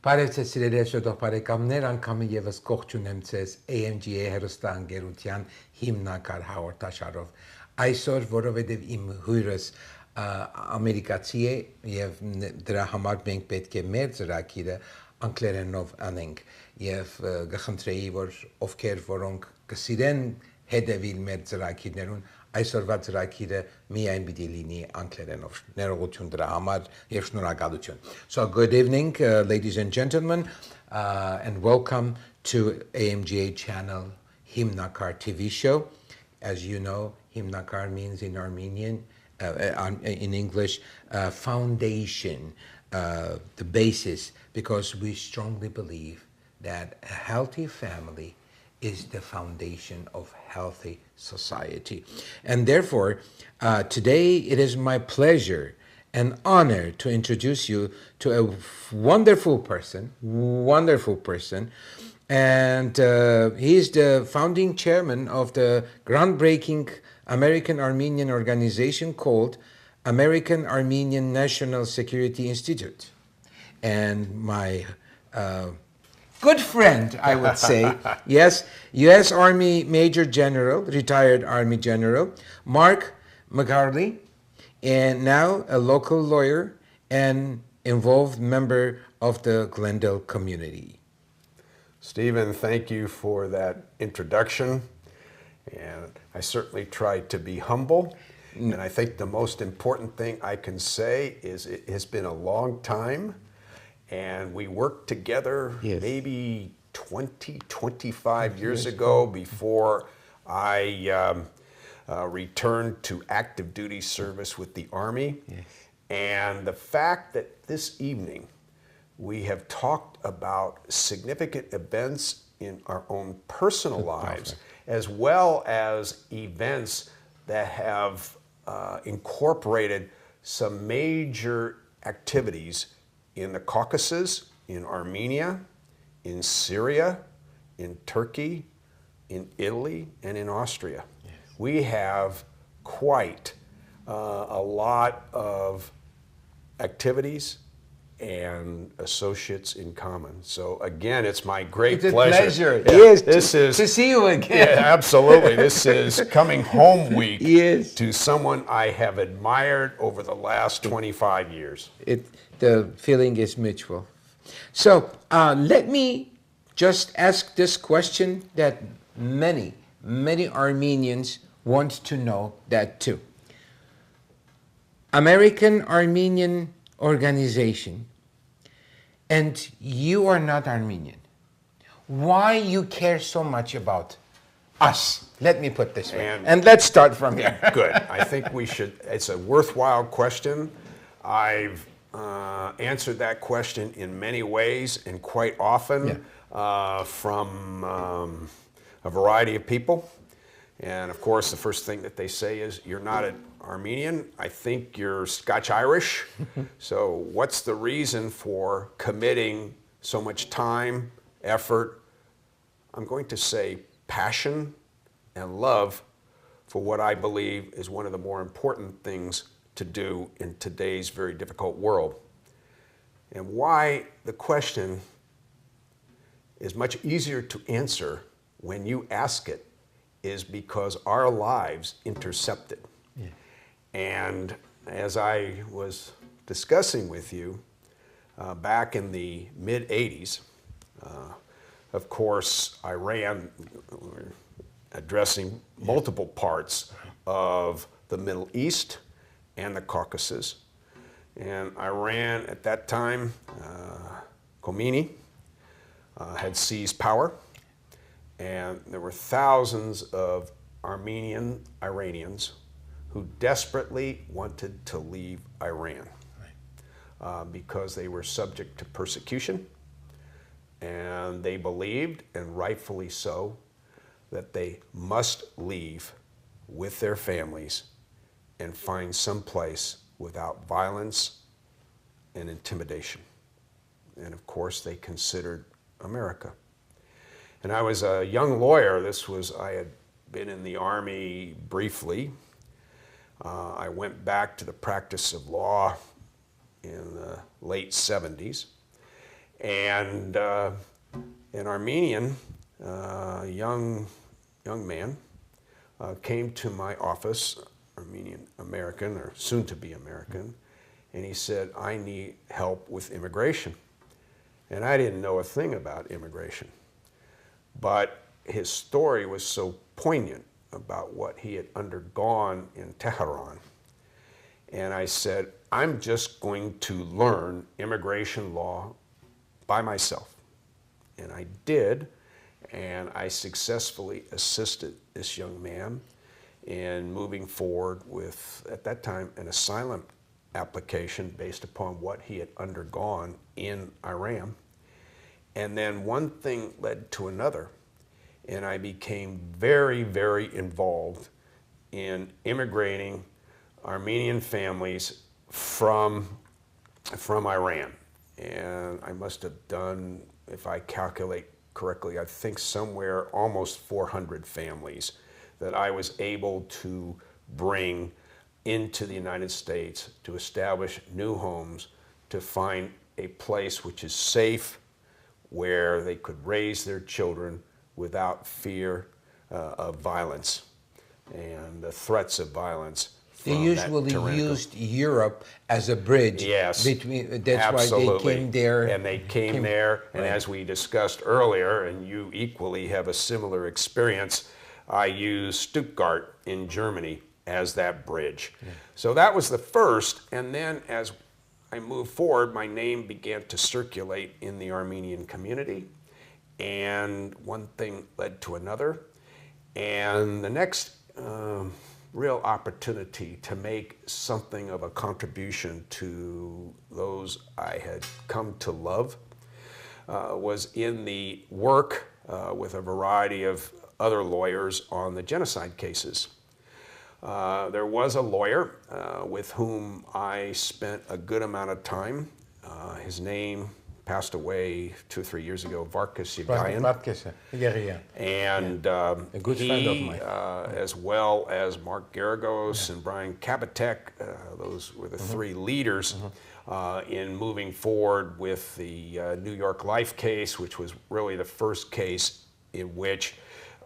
Բարև սիրելի հաշվետող բարեկամներ, անգամ եւս կողջունեմ ձեզ AMGA հերոստանգերության հիմնակար հաղորդաշարով։ Այսօր, որովհետեւ իմ հյուրս ամերիկացի է եւ դրա համար մենք պետք է մեր ծրագիրը անգլերենով անենք եւ կխնդրեի, որ ովքեր որոնք կսիրեն հետևել մեր ծրագիրներուն այսօրվա ծրագիրը միայն պիտի լինի անգլերենով։ Ներողություն դրա համար եւ շնորհակալություն։ So good evening, ladies and gentlemen, and welcome to AMGA channel Himnakar TV show. As you know, Himnakar means in Armenian, in English, foundation, the basis, because we strongly believe that a healthy family is the foundation of healthy society. And therefore, today it is my pleasure and honor to introduce you to a wonderful person, and he is the founding chairman of the groundbreaking American Armenian organization called American Armenian National Security Institute. And my good friend, I would say, yes, U.S. Army Major General, retired Army General, Mark MacCarley, and now a local lawyer and involved member of the Glendale community. Stephen, thank you for that introduction. And I certainly tried to be humble. And I think the most important thing I can say is it has been a long time. And we worked together maybe 20, 25 years ago before I returned to active duty service with the Army. Yes. And the fact that this evening we have talked about significant events in our own personal lives, as well as events that have incorporated some major activities in the Caucasus, in Armenia, in Syria, in Turkey, in Italy, and in Austria. Yes. We have quite a lot of activities and associates in common. So again, it's my great pleasure. Yes, this is to see you again. Yeah, absolutely. This is coming home week yes. to someone I have admired over the last 25 years. The feeling is mutual. So let me just ask this question that many Armenians want to know that too. American Armenian organization, and you are not Armenian. Why you care so much about us? Let me put this way. And let's start from here. Good. I think we should, it's a worthwhile question. I've answered that question in many ways and quite often from a variety of people. And of course, the first thing that they say is, you're not an Armenian, I think you're Scotch-Irish. So what's the reason for committing so much time, effort, I'm going to say passion and love for what I believe is one of the more important things to do in today's very difficult world? And why the question is much easier to answer when you ask it is because our lives intersected. Yeah. And as I was discussing with you, back in the mid-'80s, of course, Iran, addressing multiple parts of the Middle East and the Caucasus. And Iran at that time, Khomeini, had seized power. And there were thousands of Armenian Iranians who desperately wanted to leave Iran because they were subject to persecution. And they believed, and rightfully so, that they must leave with their families and find some place without violence and intimidation. And of course, they considered America. And I was a young lawyer. I had been in the Army briefly. I went back to the practice of law in the late 70s. And an Armenian young man came to my office, Armenian American, or soon to be American, and he said, I need help with immigration. And I didn't know a thing about immigration. But his story was so poignant about what he had undergone in Tehran. And I said, I'm just going to learn immigration law by myself. And I did, and I successfully assisted this young man in moving forward with, at that time, an asylum application based upon what he had undergone in Iran. And then one thing led to another, and I became very, very involved in immigrating Armenian families from Iran. And I must have done, if I calculate correctly, I think somewhere almost 400 families that I was able to bring into the United States to establish new homes, to find a place which is safe, where they could raise their children without fear of violence and the threats of violence. They usually used Europe as a bridge. Yes, between. That's absolutely. why they came there. And they came there, and right. as we discussed earlier, and you equally have a similar experience, I used Stuttgart in Germany as that bridge. Yeah. So that was the first, and then as I moved forward, my name began to circulate in the Armenian community, and one thing led to another. And the next real opportunity to make something of a contribution to those I had come to love was in the work with a variety of other lawyers on the genocide cases. There was a lawyer with whom I spent a good amount of time. His name passed away 2 or 3 years ago, Varkas Yagayan. And a good friend of mine. as well as Mark Garagos and Brian Kabatek, those were the three leaders in moving forward with the New York Life case, which was really the first case in which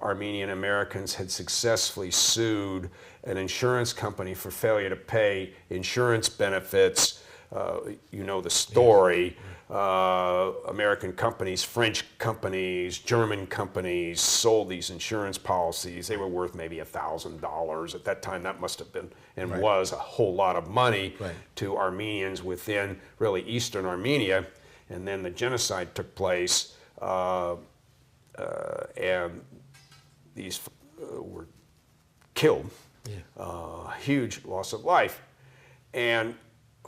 Armenian Americans had successfully sued an insurance company for failure to pay insurance benefits. You know the story. American companies, French companies, German companies sold these insurance policies. They were worth maybe $1,000. At that time, that must have been and was a whole lot of money to Armenians within really Eastern Armenia. And then the genocide took place, and these were killed. Huge loss of life. And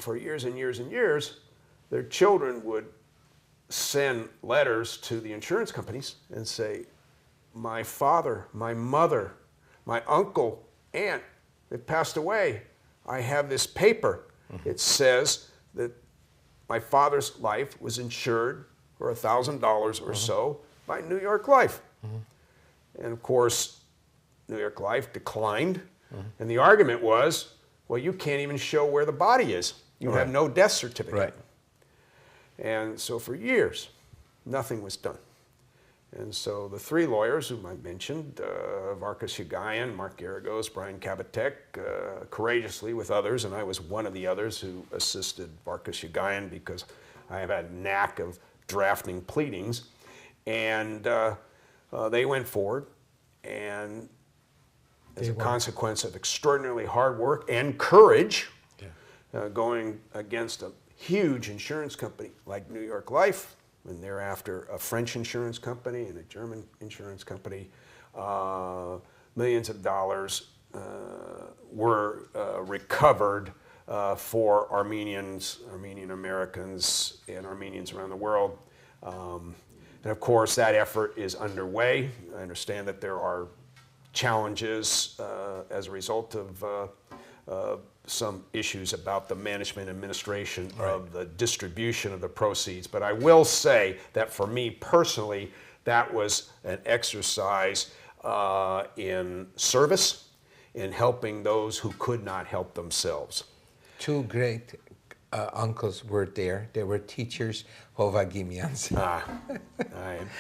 for years and years and years, their children would send letters to the insurance companies and say, my father, my mother, my uncle, aunt, they passed away. I have this paper. It says that my father's life was insured for $1,000 or so by New York Life. And of course, New York Life declined. And the argument was, well, you can't even show where the body is. You have no death certificate. And so for years, nothing was done. And so the three lawyers whom I mentioned, Varkas Yagayan, Mark Garagos, Brian Kabatek, courageously with others, and I was one of the others who assisted Varkas Yagayan because I have a knack of drafting pleadings. And they went forward, and as a consequence of extraordinarily hard work and courage, going against a huge insurance company like New York Life, and thereafter a French insurance company and a German insurance company, millions of dollars were recovered for Armenians, Armenian Americans, and Armenians around the world. And of course, that effort is underway. I understand that there are challenges as a result of some issues about the management administration of the distribution of the proceeds. But I will say that for me personally, that was an exercise in service, in helping those who could not help themselves. Two great uncles were there. They were teachers, Hovagimians.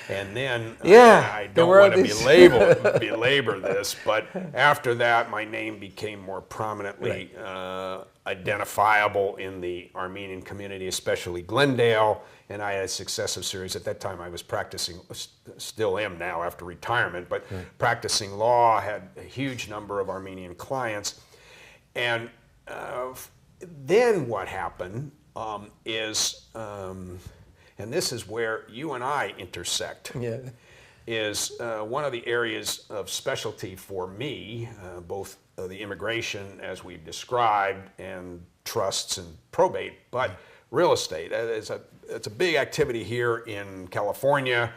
And then Yeah, I there don't were want to these- belabor this, but after that, my name became more prominently identifiable in the Armenian community, especially Glendale. And I had a successive series. At that time, I was practicing, still am now after retirement, but practicing law, had a huge number of Armenian clients. And then what happened is, and this is where you and I intersect, is one of the areas of specialty for me, both the immigration, as we've described, and trusts and probate, but real estate. It's a big activity here in California.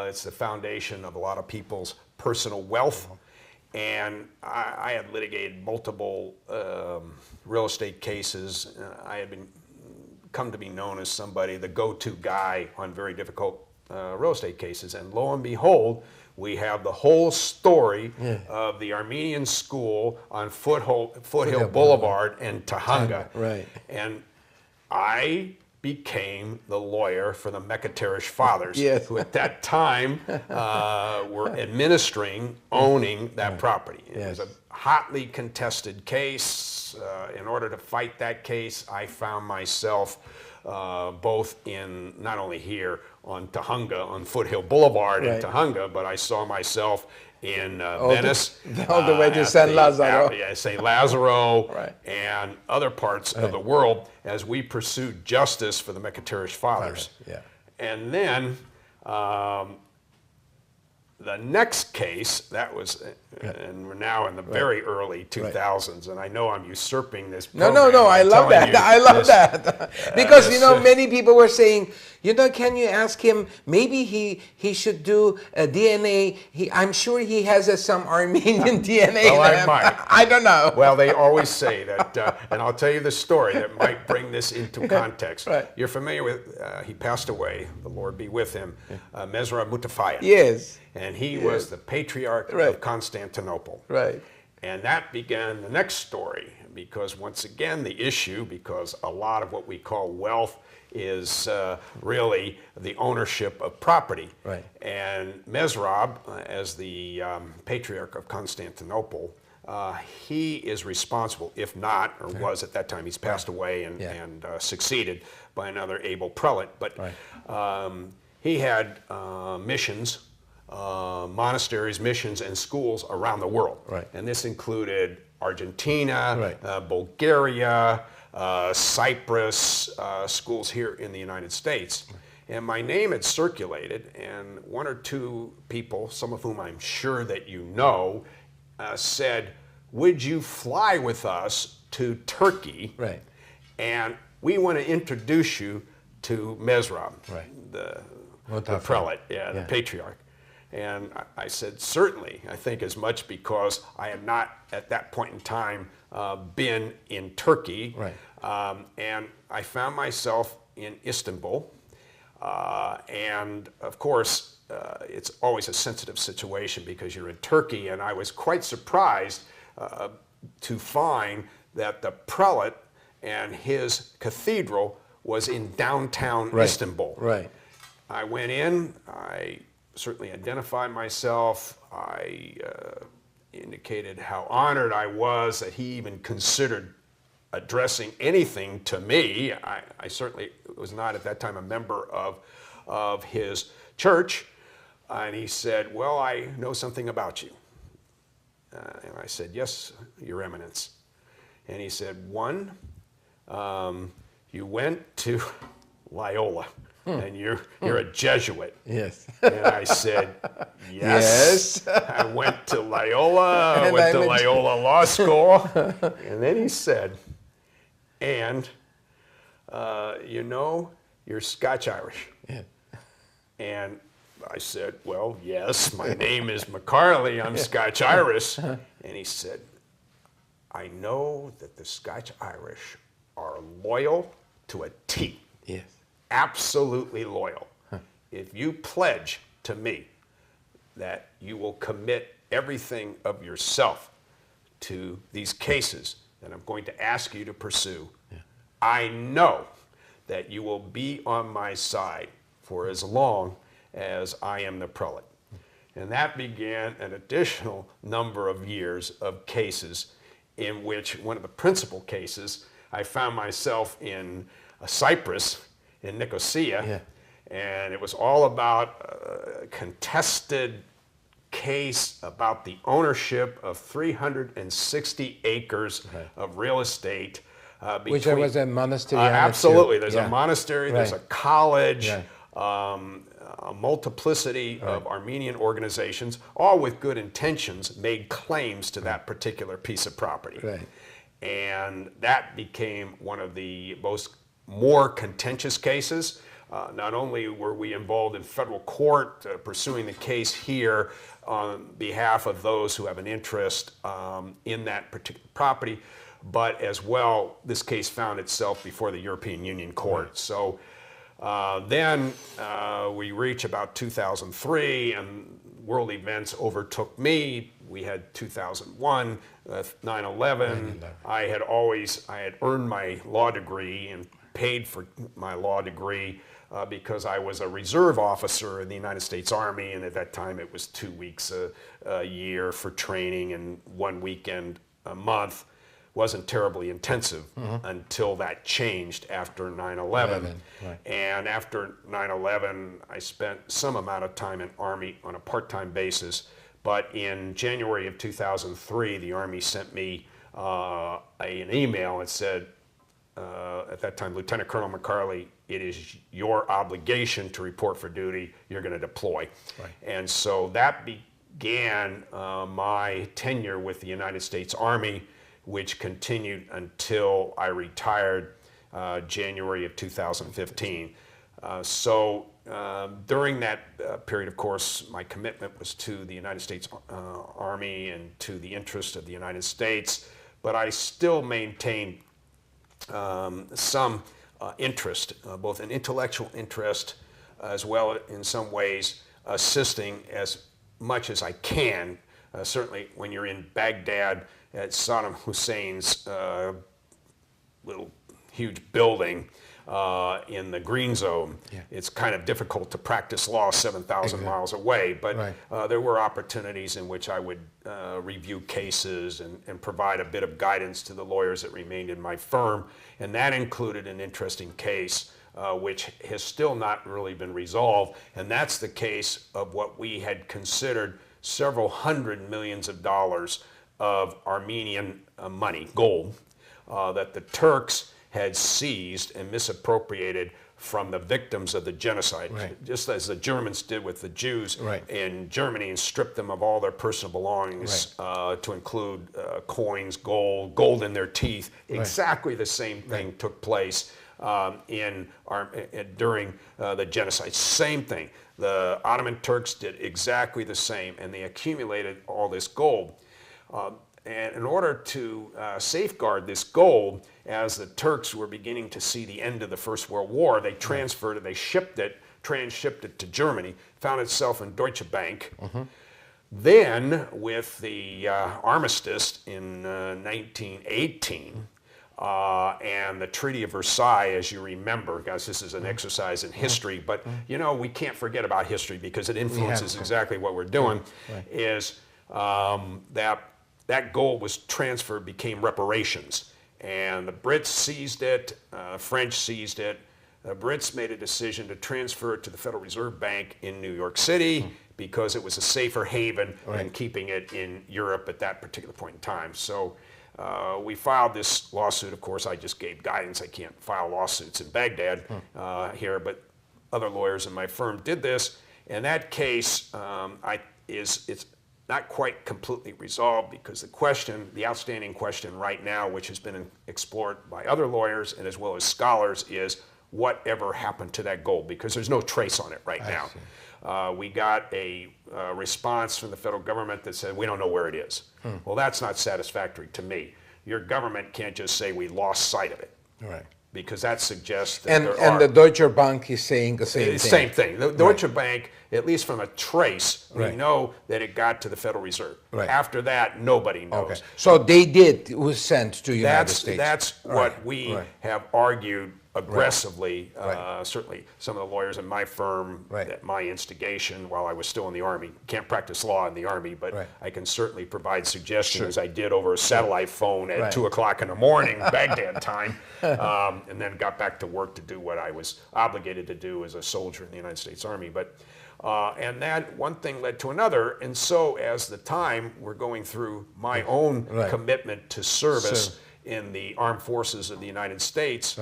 It's the foundation of a lot of people's personal wealth. And I had litigated multiple real estate cases. I had come to be known as somebody, the go-to guy on very difficult real estate cases. And lo and behold, we have the whole story of the Armenian School on Foothill Boulevard in Tahunga. And I became the lawyer for the MacCarley fathers, who at that time were administering, owning that property. It was a hotly contested case. In order to fight that case, I found myself both in, not only here on Tahunga, on Foothill Boulevard in Tahunga, but I saw myself in Venice. All the way to San Lazaro. St. Lazaro, and other parts of the world as we pursued justice for the MacCarley fathers. And then the next case, that was, and we're now in the very early 2000s, and I know I'm usurping this program. No, I love that. I love that. Because, many people were saying, can you ask him, maybe he should do a DNA. I'm sure he has some Armenian DNA. Well, I might. I don't know. Well, they always say that, and I'll tell you the story that might bring this into context. You're familiar with, he passed away, the Lord be with him, Mesra Mutafayan. Yes. And he was the patriarch of Constantinople. And that began the next story, because once again, the issue, because a lot of what we call wealth is really the ownership of property. And Mesrab, as the patriarch of Constantinople, he is responsible, if not, or was at that time, he's passed away and succeeded by another able prelate, but he had missions, monasteries, missions, and schools around the world. And this included Argentina, Bulgaria, Cyprus, schools here in the United States. And my name had circulated, and one or two people, some of whom I'm sure that you know, said, would you fly with us to Turkey? And we want to introduce you to Mesrab, the prelate, the patriarch. And I said, certainly. I think as much because I had not, at that point in time, been in Turkey. And I found myself in Istanbul. And of course, it's always a sensitive situation because you're in Turkey. And I was quite surprised to find that the prelate and his cathedral was in downtown Istanbul. I went in, I certainly identified myself. I indicated how honored I was that he even considered addressing anything to me. I certainly was not at that time a member of his church. And he said, well, I know something about you. And I said, yes, Your Eminence. And he said, one, you went to Loyola. And you're a Jesuit. And I said, yes. I went to Loyola. I went to Loyola Law School. And then he said, and you're Scotch-Irish. And I said, well, yes, my name is MacCarley. I'm Scotch-Irish. And he said, I know that the Scotch-Irish are loyal to a T. Absolutely loyal. If you pledge to me that you will commit everything of yourself to these cases that I'm going to ask you to pursue, I know that you will be on my side for as long as I am the prelate. And that began an additional number of years of cases in which one of the principal cases, I found myself in Cyprus, in Nicosia, and it was all about a contested case about the ownership of 360 acres of real estate. Which there was a monastery on it too. Absolutely. There's a monastery, there's a college, a multiplicity of Armenian organizations, all with good intentions, made claims to that particular piece of property. And that became one of the more contentious cases. Not only were we involved in federal court pursuing the case here on behalf of those who have an interest in that particular property, but as well, this case found itself before the European Union Court. So then we reach about 2003, and world events overtook me. We had 2001, 9/11. I had earned my law degree and paid for my law degree because I was a reserve officer in the United States Army, and at that time it was 2 weeks a year for training and 1 weekend a month. Wasn't terribly intensive until that changed after 9/11. And after 9/11, I spent some amount of time in Army on a part-time basis. But in January of 2003, the Army sent me an email and said, at that time, Lieutenant Colonel MacCarley, it is your obligation to report for duty. You're going to deploy. And so that began my tenure with the United States Army, which continued until I retired January of 2015. During that period, of course, my commitment was to the United States Army and to the interest of the United States, but I still maintained some interest, both an intellectual interest as well in some ways assisting as much as I can. Certainly when you're in Baghdad at Saddam Hussein's little huge building in the green zone, it's kind of difficult to practice law 7,000 miles away, but there were opportunities in which I would review cases and provide a bit of guidance to the lawyers that remained in my firm, and that included an interesting case which has still not really been resolved, and that's the case of what we had considered several hundred millions of dollars of Armenian money, gold, that the Turks had seized and misappropriated from the victims of the genocide, just as the Germans did with the Jews in Germany and stripped them of all their personal belongings to include coins, gold in their teeth. Exactly the same thing took place during the genocide. Same thing. The Ottoman Turks did exactly the same, and they accumulated all this gold. And in order to safeguard this gold, as the Turks were beginning to see the end of the First World War, they transferred it, they transshipped it to Germany, found itself in Deutsche Bank. Then, with the armistice in 1918, and the Treaty of Versailles, as you remember, guys, this is an exercise in history, but you know, we can't forget about history because it influences exactly what we're doing, is that gold was transferred, became reparations. And the Brits seized it, French seized it. The Brits made a decision to transfer it to the Federal Reserve Bank in New York City because it was a safer haven than keeping it in Europe at that particular point in time. So we filed this lawsuit. Of course, I just gave guidance. I can't file lawsuits in Baghdad here, but other lawyers in my firm did this. And that case it's not quite completely resolved because the outstanding question right now, which has been explored by other lawyers and as well as scholars, is whatever happened to that gold, because there's no trace on it right now. We got a response from the federal government that said, we don't know where it is. Well, that's not satisfactory to me. Your government can't just say we lost sight of it. because that suggests that And the Deutsche Bank is saying the same thing. Same thing. The Deutsche Bank, at least from a trace, we Right. know that it got to the Federal Reserve. Right. After that, nobody knows. Okay. So it was sent to United States. That's what we have argued aggressively. Right. Certainly, some of the lawyers in my firm, at my instigation, while I was still in the Army, can't practice law in the Army, but I can certainly provide suggestions, as I did over a satellite phone at 2 o'clock in the morning, Baghdad time, and then got back to work to do what I was obligated to do as a soldier in the United States Army. But and that one thing led to another, and so as the time we're going through my own commitment to service in the armed forces of the United States.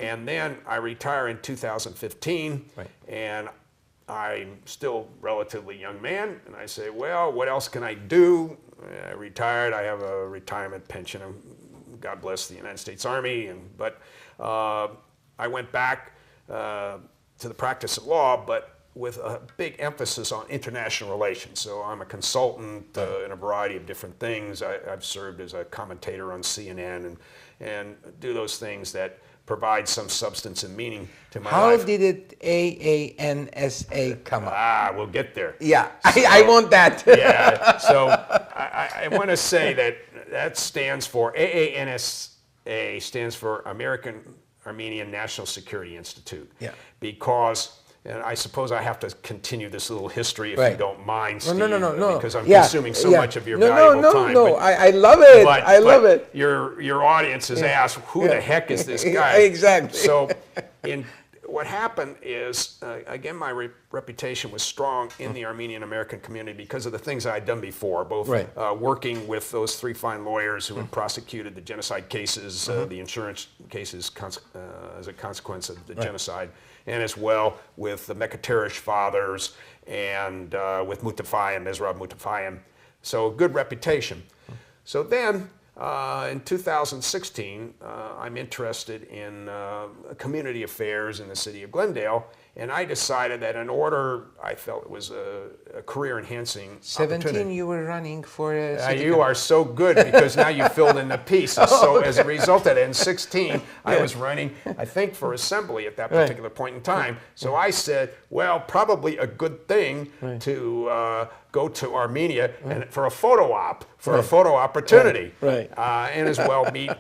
And then I retire in 2015, and I'm still a relatively young man, and I say, well, what else can I do? I retired, I have a retirement pension, God bless the United States Army, but I went back to the practice of law, but with a big emphasis on international relations. So I'm a consultant in a variety of different things. I've served as a commentator on CNN and do those things that provide some substance and meaning to my life. How did it AANSA come up? We'll get there. Yeah, I want that. Yeah, so I want to say that stands for AANSA, stands for Armenian National Security Institute. Yeah. Because, and I suppose I have to continue this little history if you don't mind, Steve, no. because I'm consuming so much of your valuable time. No, I love it. I love it. Your audience has asked, who the heck is this guy? Exactly. So what happened is, again, my reputation was strong in the Armenian American community because of the things I'd done before, both working with those 3 fine lawyers who had prosecuted the genocide cases, the insurance cases as a consequence of the genocide, and as well with the Mekatarish fathers and with Mutafayim, Mesrab Mutafayim. So good reputation. So then, in 2016, I'm interested in community affairs in the city of Glendale, and I decided that in order, I felt it was a career-enhancing 17, you were running for a you are so good, because now you filled in the pieces. So as a result of that, in 16, I was running, I think, for assembly at that particular point in time. So I said, well, probably a good thing to go to Armenia and for a photo op, a photo opportunity. And as well meet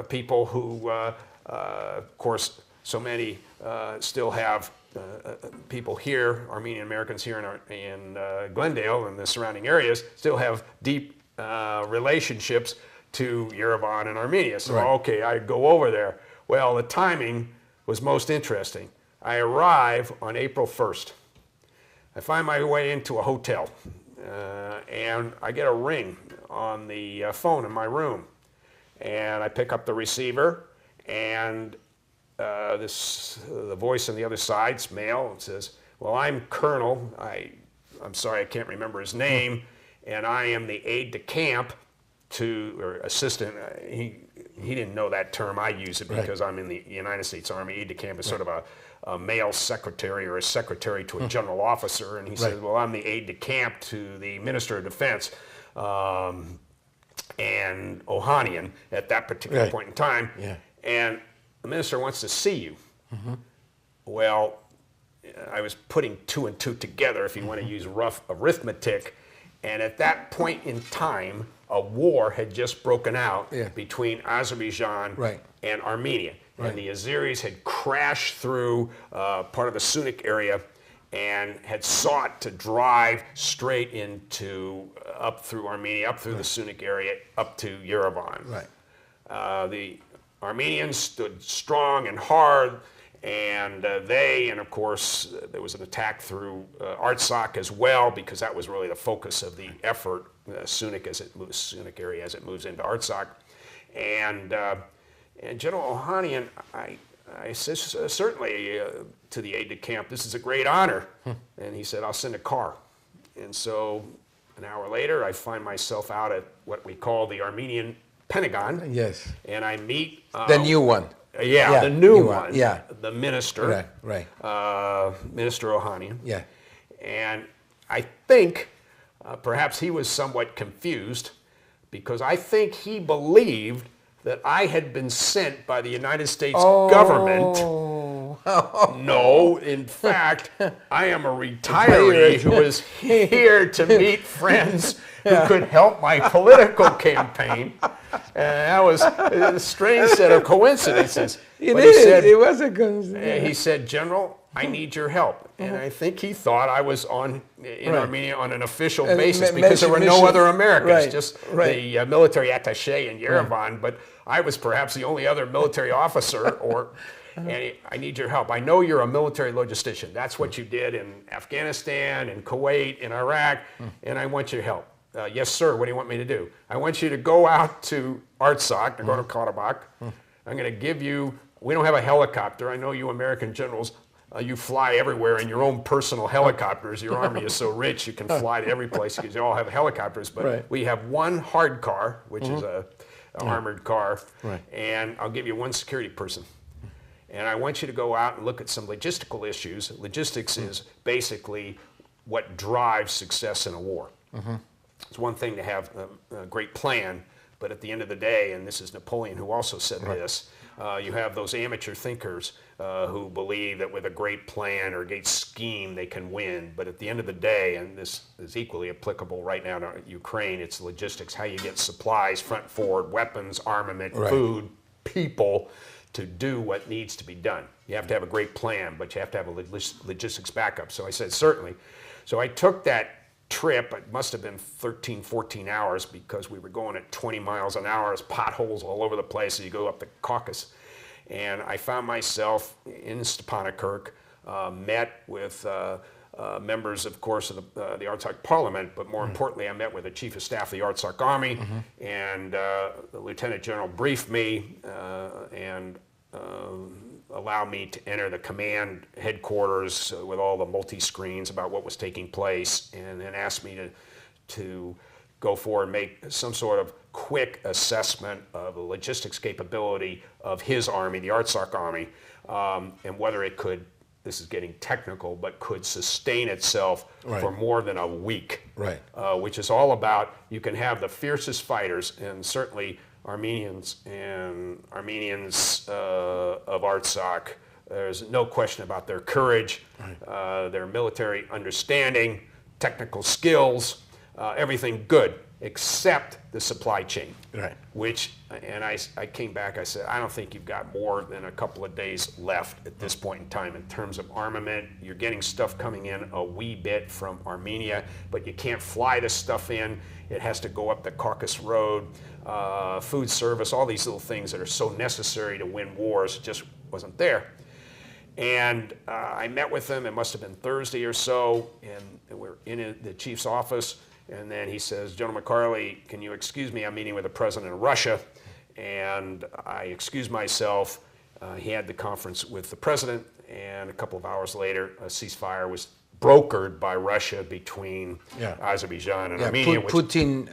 people who, of course, so many still have people here, Armenian Americans here in Glendale and the surrounding areas, still have deep relationships to Yerevan and Armenia. So, okay, I go over there. Well, the timing was most interesting. I arrive on April 1st. I find my way into a hotel, and I get a ring on the phone in my room. And I pick up the receiver, and the voice on the other side's male, and says, well, I'm Colonel, I'm sorry, I can't remember his name, and I am the aide-de-camp or assistant. He didn't know that term. I use it because I'm in the United States Army. Aide-de-camp is sort of a male secretary or a secretary to a general officer, and he says, well, I'm the aide-de-camp to the Minister of Defense, and Ohanian at that particular point in time, and the minister wants to see you. Well, I was putting 2 and 2 together, if you want to use rough arithmetic, and at that point in time, a war had just broken out between Azerbaijan and Armenia. And the Azeris had crashed through part of the Sunik area and had sought to drive straight up through Armenia, up through the Sunik area, up to Yerevan. The Armenians stood strong and hard, and and of course, there was an attack through Artsakh as well, because that was really the focus of the effort, Sunik area as it moves into Artsakh. And General Ohanian, I said, certainly to the aide-de-camp, this is a great honor. And he said, I'll send a car. And so an hour later, I find myself out at what we call the Armenian Pentagon. Yes. And I meet... the new one. The new one. The minister. Minister Ohanian. And I think perhaps he was somewhat confused, because I think he believed that I had been sent by the United States Oh. government. No, in fact, I am a retiree who is here to meet friends who could help my political campaign. And that was a strange set of coincidences. It But is. he said, It was a coincidence. he said, General, I need your help. And I think he thought I was in Armenia on an official basis because there were no other Americans, just the military attaché in Yerevan. But I was perhaps the only other military officer, and I need your help. I know you're a military logistician. That's what you did in Afghanistan, in Kuwait, in Iraq, and I want your help. Yes, sir. What do you want me to do? I want you to go out to Artsakh, Nagorno-Karabakh. I'm going to give you, we don't have a helicopter. I know you American generals, you fly everywhere in your own personal helicopters. Your army is so rich, you can fly to every place because you all have helicopters. But we have one hard car, which is a armored car, and I'll give you one security person. And I want you to go out and look at some logistical issues. Logistics is basically what drives success in a war. It's one thing to have a great plan, but at the end of the day, and this is Napoleon who also said this, you have those amateur thinkers who believe that with a great plan or a great scheme they can win. But at the end of the day, and this is equally applicable right now to Ukraine, it's logistics, how you get supplies, front forward, weapons, armament, food, people, to do what needs to be done. You have to have a great plan, but you have to have a logistics backup. So I said, certainly. So I took that trip. It must have been 13, 14 hours because we were going at 20 miles an hour. There's potholes all over the place as you go up the Caucasus. And I found myself in Stepanakert, met with members, of course, of the Artsakh Parliament, but more importantly, I met with the Chief of Staff of the Artsakh Army, and the Lieutenant General briefed me and allowed me to enter the command headquarters with all the multi-screens about what was taking place, and then asked me to go forward and make some sort of quick assessment of the logistics capability of his army, the Artsakh Army, and whether it could, this is getting technical, but could sustain itself for more than a week. Which is all about, you can have the fiercest fighters, and certainly Armenians of Artsakh, there's no question about their courage, their military understanding, technical skills, everything good, except the supply chain. Which, and I came back, I said, I don't think you've got more than a couple of days left at this point in time in terms of armament. You're getting stuff coming in a wee bit from Armenia, but you can't fly this stuff in. It has to go up the Caucasus Road, food service, all these little things that are so necessary to win wars just wasn't there. And I met with them, it must have been Thursday or so, and we're in the chief's office. And then he says, General MacCarley, can you excuse me? I'm meeting with the president of Russia. And I excused myself. He had the conference with the president, and a couple of hours later, a ceasefire was brokered by Russia between Azerbaijan and Armenia. Putin,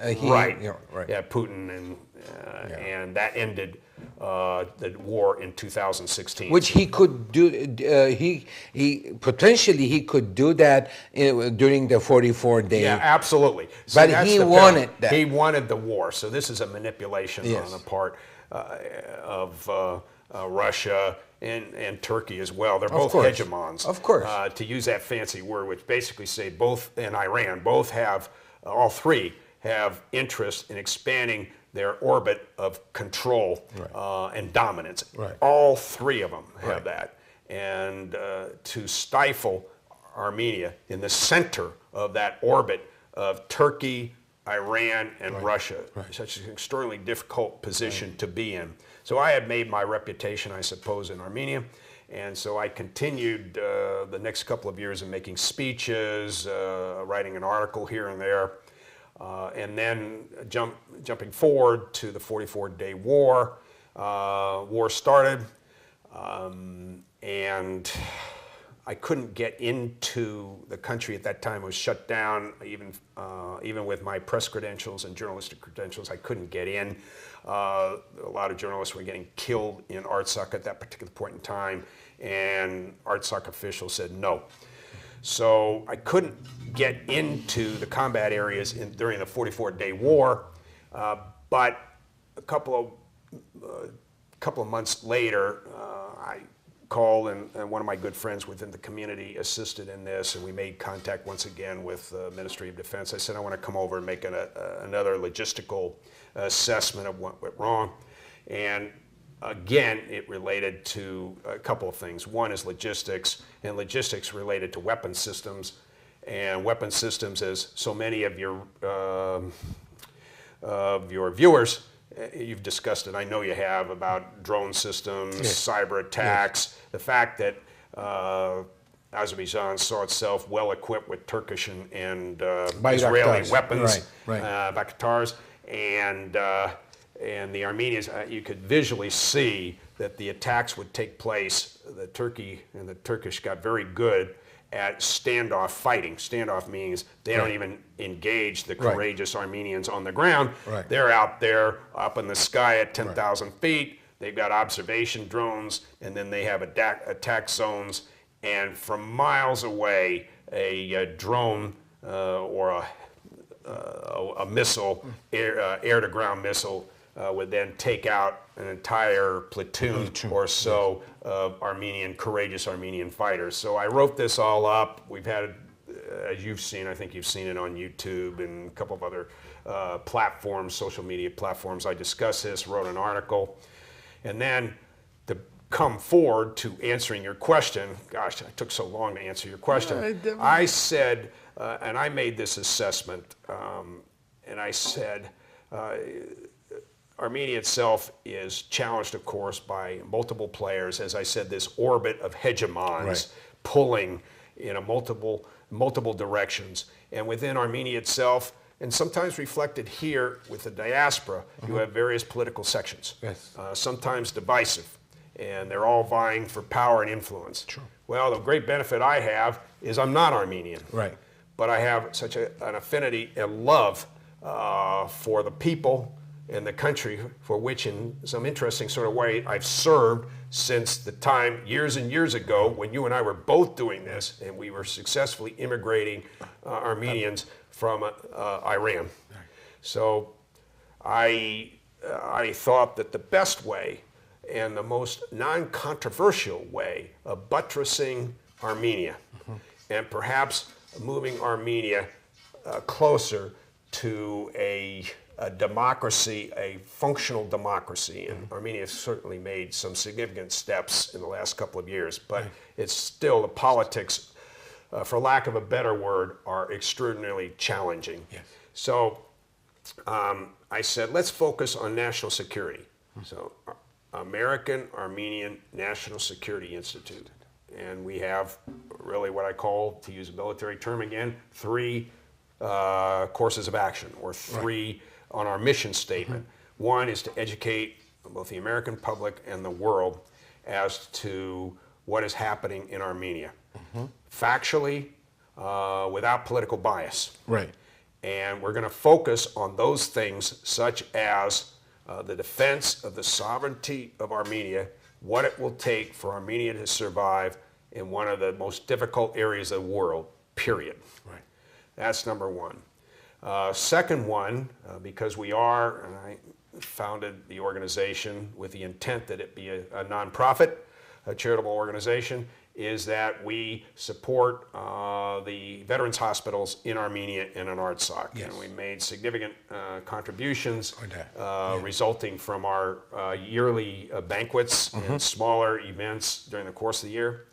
Putin, and that ended the war in 2016. Which he could do. He potentially he could do that during the 44-day. Yeah, absolutely. But he wanted that. He wanted the war. So this is a manipulation on the part of Russia and Turkey as well. They're both hegemons. Of course. To use that fancy word, which basically say both, and Iran, both have, all three have interest in expanding their orbit of control and dominance. All three of them have that. And to stifle Armenia in the center of that orbit of Turkey, Iran, and Russia, such an extraordinarily difficult position to be in. So I had made my reputation, I suppose, in Armenia. And so I continued the next couple of years in making speeches, writing an article here and there. And then jumping forward to the 44-day war. War started, and I couldn't get into the country at that time. It was shut down, even with my press credentials and journalistic credentials, I couldn't get in. A lot of journalists were getting killed in Artsakh at that particular point in time, and Artsakh officials said no. So I couldn't get into the combat areas during the 44-day war, but a couple of couple of months later, I called, and one of my good friends within the community assisted in this, and we made contact once again with the Ministry of Defense. I said, I want to come over and make another logistical assessment of what went wrong. And again, it related to a couple of things. One is logistics, and logistics related to weapon systems. And weapon systems, as so many of your viewers, you've discussed it, I know you have, about drone systems, yes, cyber attacks, yes, the fact that Azerbaijan saw itself well equipped with Turkish and Israeli weapons, Bayraktars, and the Armenians, you could visually see that the attacks would take place. The Turkey and the Turkish got very good at standoff fighting. Standoff means they don't even engage the courageous Armenians on the ground. They're out there up in the sky at 10,000 feet. They've got observation drones, and then they have attack zones. And from miles away, a drone or a missile, air-to-ground missile, would then take out an entire platoon or so of courageous Armenian fighters. So I wrote this all up. We've had, as you've seen, I think you've seen it on YouTube and a couple of other platforms, social media platforms. I discussed this, wrote an article. And then to come forward to answering your question, gosh, I took so long to answer your question. I said, and I made this assessment, and I said, Armenia itself is challenged, of course, by multiple players. As I said, this orbit of hegemons pulling in multiple directions. And within Armenia itself, and sometimes reflected here with the diaspora, you have various political sections, sometimes divisive, and they're all vying for power and influence. Well, the great benefit I have is I'm not Armenian, but I have such an affinity and love for the people in the country, for which in some interesting sort of way I've served since the time years and years ago when you and I were both doing this, and we were successfully immigrating Armenians from Iran. So I thought that the best way and the most non-controversial way of buttressing Armenia and perhaps moving Armenia closer to a democracy, a functional democracy, and Armenia has certainly made some significant steps in the last couple of years, but it's still, the politics, for lack of a better word, are extraordinarily challenging. So I said, let's focus on national security. So American Armenian National Security Institute. And we have really what I call, to use a military term again, 3 courses of action, or 3 on our mission statement. One is to educate both the American public and the world as to what is happening in Armenia, factually, without political bias. And we're going to focus on those things such as the defense of the sovereignty of Armenia, what it will take for Armenia to survive in one of the most difficult areas of the world, period. That's number one. Second one, because we are, and I founded the organization with the intent that it be a nonprofit, a charitable organization, is that we support the veterans hospitals in Armenia and in Artsakh. And we made significant contributions resulting from our yearly banquets and smaller events during the course of the year.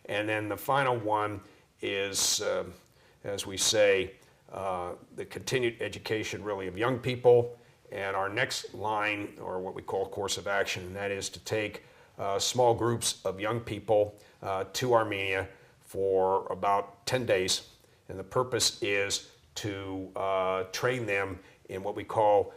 And then the final one is, as we say, the continued education really of young people, and our next line, or what we call course of action, and that is to take small groups of young people to Armenia for about 10 days, and the purpose is to train them in what we call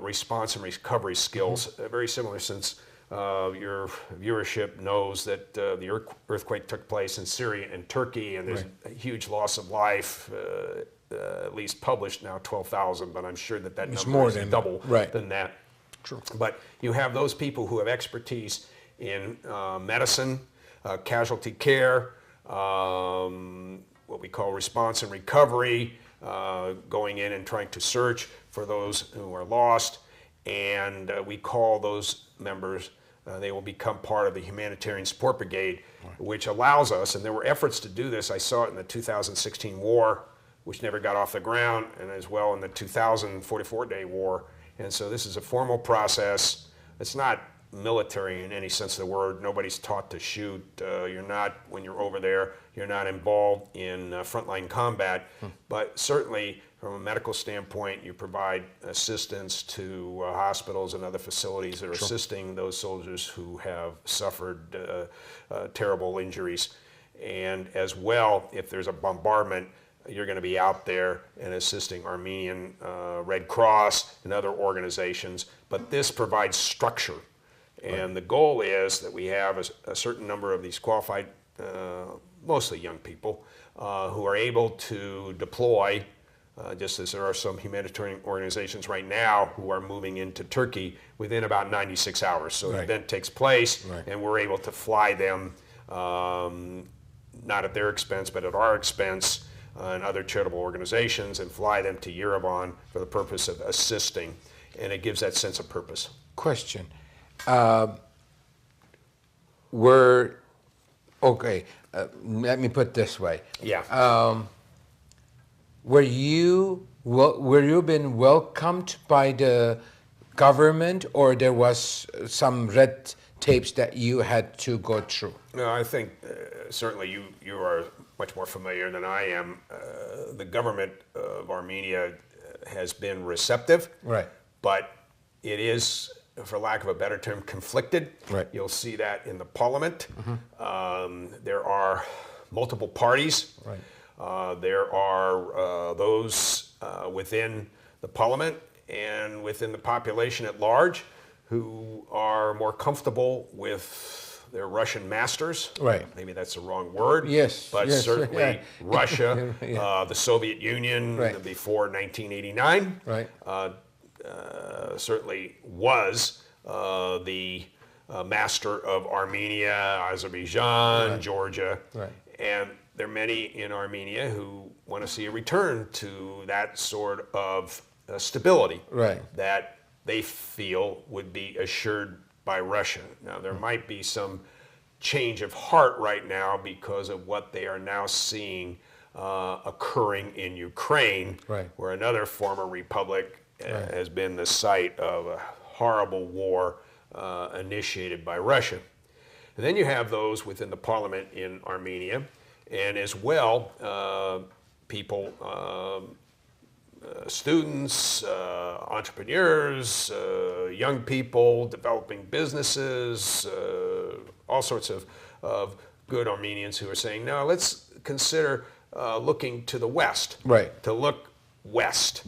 response and recovery skills, very similar, since your viewership knows that the earthquake took place in Syria and Turkey, and there's a huge loss of life, at least published now 12,000, but I'm sure that number more is double than that. But you have those people who have expertise in medicine, casualty care, what we call response and recovery, going in and trying to search for those who are lost, and we call those members, they will become part of the Humanitarian Support Brigade, which allows us, and there were efforts to do this. I saw it in the 2016 war, which never got off the ground, and as well in the 2044-day war. And so this is a formal process. It's not military in any sense of the word. Nobody's taught to shoot. You're not, when you're over there, you're not involved in frontline combat, but certainly from a medical standpoint, you provide assistance to hospitals and other facilities that are assisting those soldiers who have suffered terrible injuries. And as well, if there's a bombardment, you're going to be out there and assisting Armenian Red Cross and other organizations. But this provides structure. And the goal is that we have a certain number of these qualified, mostly young people, who are able to deploy, just as there are some humanitarian organizations right now who are moving into Turkey within about 96 hours. So the event takes place, and we're able to fly them, not at their expense, but at our expense, and other charitable organizations, and fly them to Yerevan for the purpose of assisting. And it gives that sense of purpose. Question. Let me put it this way. Yeah. Were you been welcomed by the government, or there was some red tapes that you had to go through? No, I think certainly you are much more familiar than I am. The government of Armenia has been receptive, right? But it is, for lack of a better term, conflicted. Right. You'll see that in the parliament. There are multiple parties. Right. There are those within the parliament and within the population at large who are more comfortable with their Russian masters. Right. Maybe that's the wrong word. Yes. But yes, certainly yeah. Russia, Yeah. the Soviet Union before 1989. Right. Certainly was the master of Armenia, Azerbaijan, Georgia. Right. And there are many in Armenia who want to see a return to that sort of stability that they feel would be assured by Russia. Now, there might be some change of heart right now because of what they are now seeing occurring in Ukraine, where another former republic has been the site of a horrible war initiated by Russia. And then you have those within the parliament in Armenia, and as well, people, students, entrepreneurs, young people developing businesses, all sorts of good Armenians who are saying, no, let's consider looking to the West, to look west.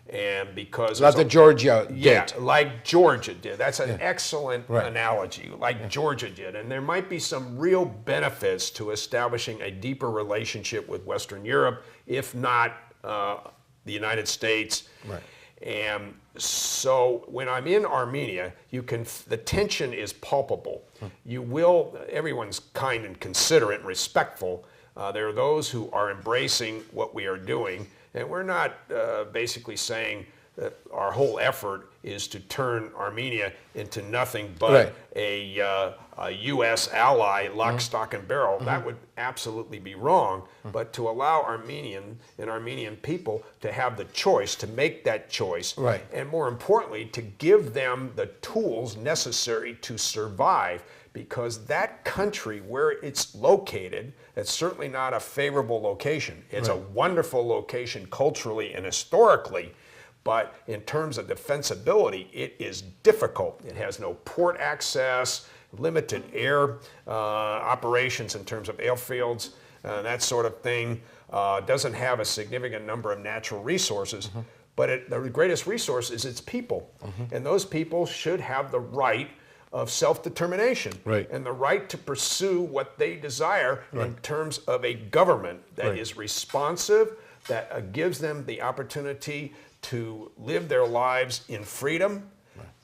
And because like Georgia did. Yeah, like Georgia did. That's an excellent analogy, like Georgia did. And there might be some real benefits to establishing a deeper relationship with Western Europe, if not the United States. And so when I'm in Armenia, the tension is palpable. Everyone's kind and considerate and respectful. There are those who are embracing what we are doing. And we're not basically saying that our whole effort is to turn Armenia into nothing but a U.S. ally, lock, stock, and barrel. That would absolutely be wrong. But to allow Armenian people to have the choice, to make that choice, and more importantly, to give them the tools necessary to survive. Because that country, where it's located, it's certainly not a favorable location. It's a wonderful location culturally and historically, but in terms of defensibility, it is difficult. It has no port access, limited air operations in terms of airfields, that sort of thing. Doesn't have a significant number of natural resources, but the greatest resource is its people. And those people should have the right of self-determination and the right to pursue what they desire in terms of a government that is responsive, that gives them the opportunity to live their lives in freedom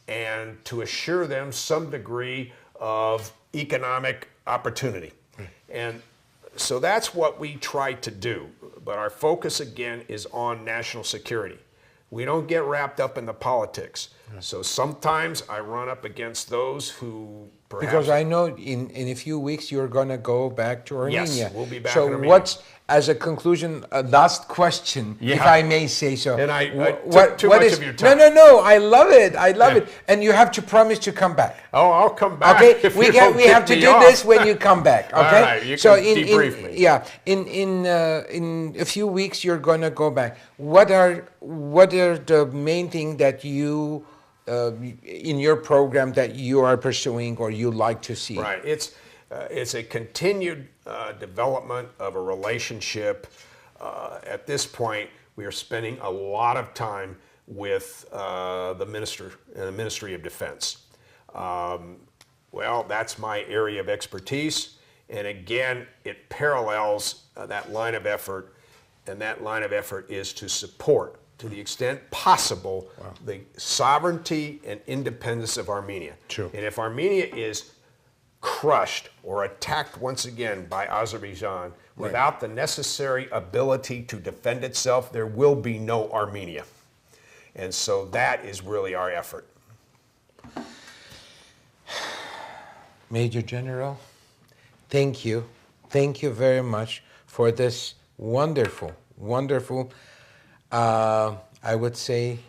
and to assure them some degree of economic opportunity. And so that's what we try to do. But our focus, again, is on national security. We don't get wrapped up in the politics. So sometimes I run up against those who perhaps... Because I know in a few weeks you're going to go back to Armenia. Yes, we'll be back so in Armenia. What's, as a conclusion, a last question, if I may say so. And I took too much of your time. No, I love it. I love it. And you have to promise to come back. Oh, I'll come back. Okay, if we you don't have kick to me do off. this when you come back. Okay, All right, you so can debrief me. Yeah, in a few weeks you're gonna go back. What are the main thing that you in your program that you are pursuing or you like to see? Right, it's a continued development of a relationship. At this point, we are spending a lot of time with the Ministry of Defense. Well, that's my area of expertise, and again, it parallels that line of effort, and that line of effort is to support, to the extent possible, the sovereignty and independence of Armenia. True. And if Armenia is crushed or attacked once again by Azerbaijan without the necessary ability to defend itself, there will be no Armenia. And so that is really our effort. Major General, thank you. Thank you very much for this wonderful, wonderful, I would say,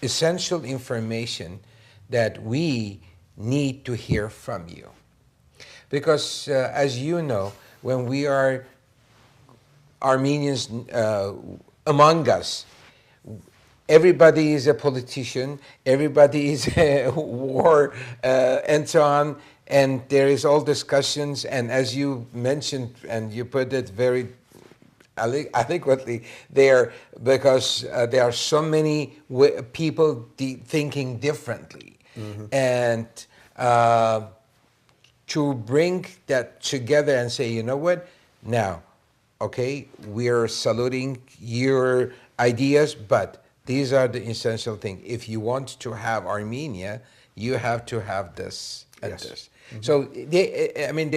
essential information that we need to hear from you. Because as you know, when we are Armenians among us, everybody is a politician, everybody is a war, and so on, and there is all discussions, and as you mentioned, and you put it very adequately there, because there are so many people thinking differently. Mm-hmm. And to bring that together and say, you know what, now, okay, we're saluting your ideas, but these are the essential things. If you want to have Armenia, you have to have this and this. Mm-hmm. So,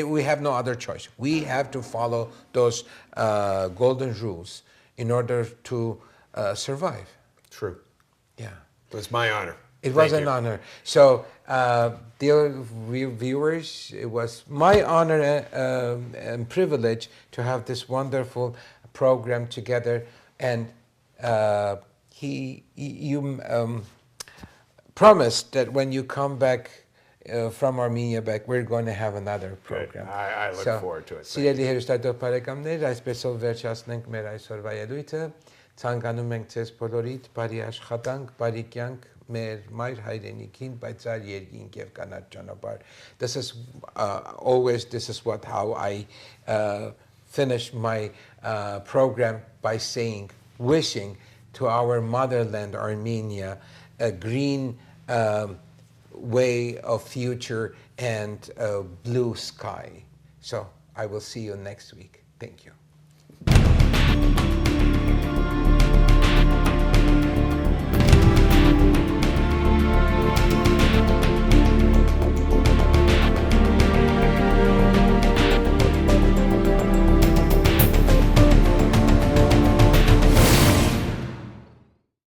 we have no other choice. We have to follow those golden rules in order to survive. True. Yeah. It was my honor. It was an honor. So, dear viewers, it was my honor and privilege to have this wonderful program together. And you promised that when you come back from Armenia back, we're going to have another program. Good. I look forward to it. Սիրելի հերոստատող բարեկամներ, այսպեսով վերջացնենք մեր այսօրվա ելույթը։ Ցանկանում ենք ձեզ բոլորիդ բարի աշխատանք, բարի կյանք մեր մայր հայրենիքին, պայծառ երկինք եւ կանաչ ճանապարհ. This is how I finish my program by saying, wishing to our motherland, Armenia, a green way of future and a blue sky. So I will see you next week. Thank you.